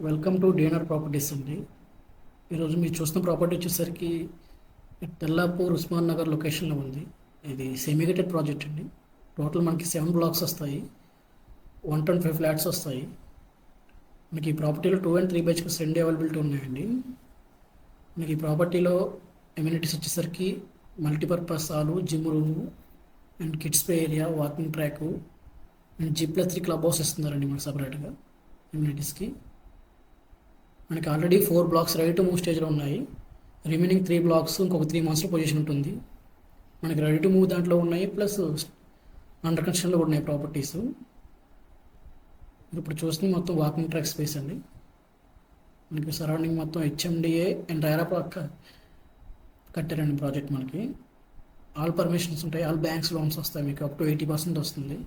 Welcome to DNR properties అండి. ఈరోజు మీరు చూస్తున్న ప్రాపర్టీ వచ్చేసరికి తెల్లాపూర్ ఉస్మాన్ నగర్ లొకేషన్లో ఉంది. ఇది సెమీగేటెడ్ ప్రాజెక్ట్ అండి. టోటల్ మనకి 7 బ్లాక్స్ వస్తాయి, 125 ఫ్లాట్స్ వస్తాయి. మనకి ఈ ప్రాపర్టీలో 2 and 3 BHKs రెండు అవైలబిలిటీ ఉన్నాయండి. మనకి ఈ ప్రాపర్టీలో ఎమ్యూనిటీస్ వచ్చేసరికి multipurpose hall, gym room and kids play area, walking track and G+3 club house ఇస్తున్నారండి మనకి సపరేట్గా ఎమ్యూనిటీస్కి. మనకి already 4 blocks ready to move స్టేజ్లో ఉన్నాయి. రిమైనింగ్ 3 బ్లాక్స్ ఇంకొక 3 monthsలో పొజిషన్ ఉంటుంది. మనకి రెడీ టు మూవ్ దాంట్లో ఉన్నాయి, ప్లస్ అండర్ కన్స్ట్రక్షన్లో ఉన్నాయి ప్రాపర్టీస్. ఇప్పుడు చూస్తుంది మొత్తం వాకింగ్ ట్రాక్ స్పేస్ అండి. మనకి సరౌండింగ్ మొత్తం HMDA అండ్ రైరా కట్టారండి ప్రాజెక్ట్. మనకి ఆల్ పర్మిషన్స్ ఉంటాయి, ఆల్ బ్యాంక్స్ లోన్స్ వస్తాయి, మీకు అప్ టు 80% వస్తుంది.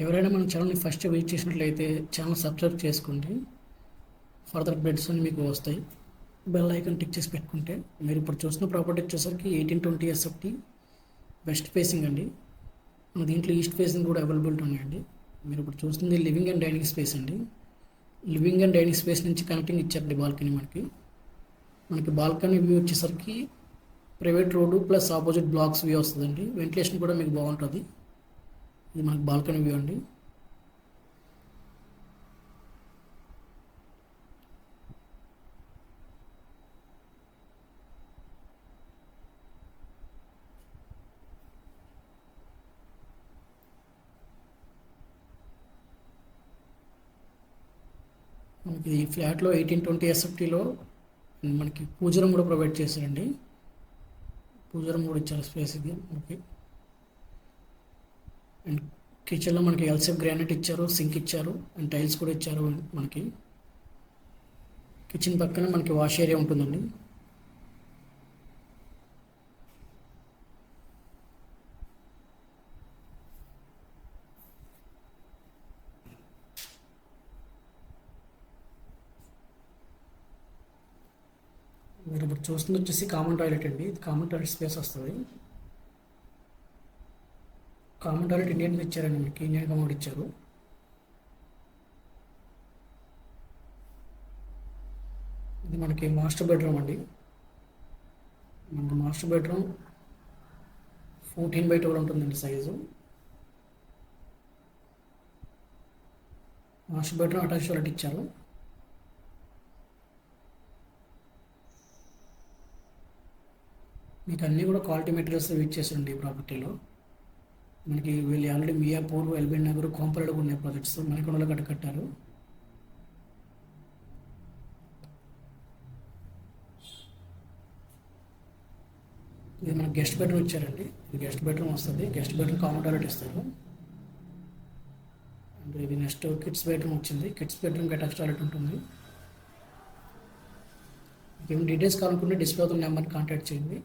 ఎవరైనా మన ఛానల్ని ఫస్ట్ విజిట్ చేసినట్లయితే ఛానల్ సబ్స్క్రైబ్ చేసుకోండి. ఫర్దర్ అప్డేట్స్ అన్ని మీకు వస్తాయి. బెల్ ఐకాన్ టిక్ చేసి పెట్టుకుంటే. మీరు ఇప్పుడు చూసిన ప్రాపర్టీ వచ్చేసరికి 1820 SFT వెస్ట్ ఫేసింగ్ అండి. మన దీంట్లో ఈస్ట్ ఫేసింగ్ కూడా అవైలబిలిటీ ఉన్నాయండి. మీరు ఇప్పుడు చూస్తుంది లివింగ్ అండ్ డైనింగ్ స్పేస్ అండి. లివింగ్ అండ్ డైనింగ్ స్పేస్ నుంచి కనెక్టింగ్ ఇచ్చారండి బాల్కనీ. మనకి బాల్కనీ వ్యూ వచ్చేసరికి private road plus opposite blocks view వస్తుందండి. వెంటిలేషన్ కూడా మీకు బాగుంటుంది. ఇది మనకి బాల్కనీ వ్యూ అండి. మనకి ఈ ఫ్లాట్లో 1820 SFTలో మనకి పూజరం కూడా ప్రొవైడ్ చేశారండి. పూజరం కూడా ఇచ్చారు స్పేస్ ఇది మనకి. అండ్ కిచెన్లో మనకి ఎల్సెఫ్ గ్రానైట్ ఇచ్చారు, సింక్ ఇచ్చారు అండ్ టైల్స్ కూడా ఇచ్చారు. మనకి కిచెన్ పక్కన మనకి వాష్ ఏరియా ఉంటుందండి. మీరు ఇప్పుడు చూస్తుంది వచ్చేసి కామన్ టాయిలెట్ అండి. ఇది కామన్ టాయిలెట్ స్పేస్ వస్తుంది. కామన్ టాయిలెట్ ఇండియన్ ఇచ్చారండి, మనకి ఇండియన్ కమౌంట్ ఇచ్చారు. ఇది మనకి మాస్టర్ బెడ్రూమ్ అండి. మనకి మాస్టర్ బెడ్రూమ్ 14/12 ఉంటుందండి size. Master bedroom attach toilet ఇచ్చారు. మీకు అన్నీ కూడా క్వాలిటీ మెటీరియల్స్ యూజ్ చేసారండి ఈ ప్రాపర్టీలో. మనకి వీళ్ళు ఆల్రెడీ మియాపూర్, ఎల్బీ నగర్, కోంపల్లిలో ఉన్నాయి ప్రాజెక్ట్స్. మనకొండలో కట్టారు. ఇది మనకి గెస్ట్ బెడ్రూమ్ ఇచ్చారండి. ఇది గెస్ట్ బెడ్రూమ్ వస్తుంది. గెస్ట్ బెడ్రూమ్ కామన్ టాయిలెట్ ఇస్తారు. అండ్ ఇది నెక్స్ట్ కిడ్స్ బెడ్రూమ్ వచ్చింది. కిడ్స్ బెడ్రూమ్కి అటాచ్ టాయిలెట్ ఉంటుంది. మీకు ఏమైనా డీటెయిల్స్ కావాలనుకుంటే డిస్ప్లే అవుతున్న నెంబర్ని కాంటాక్ట్ చేయండి.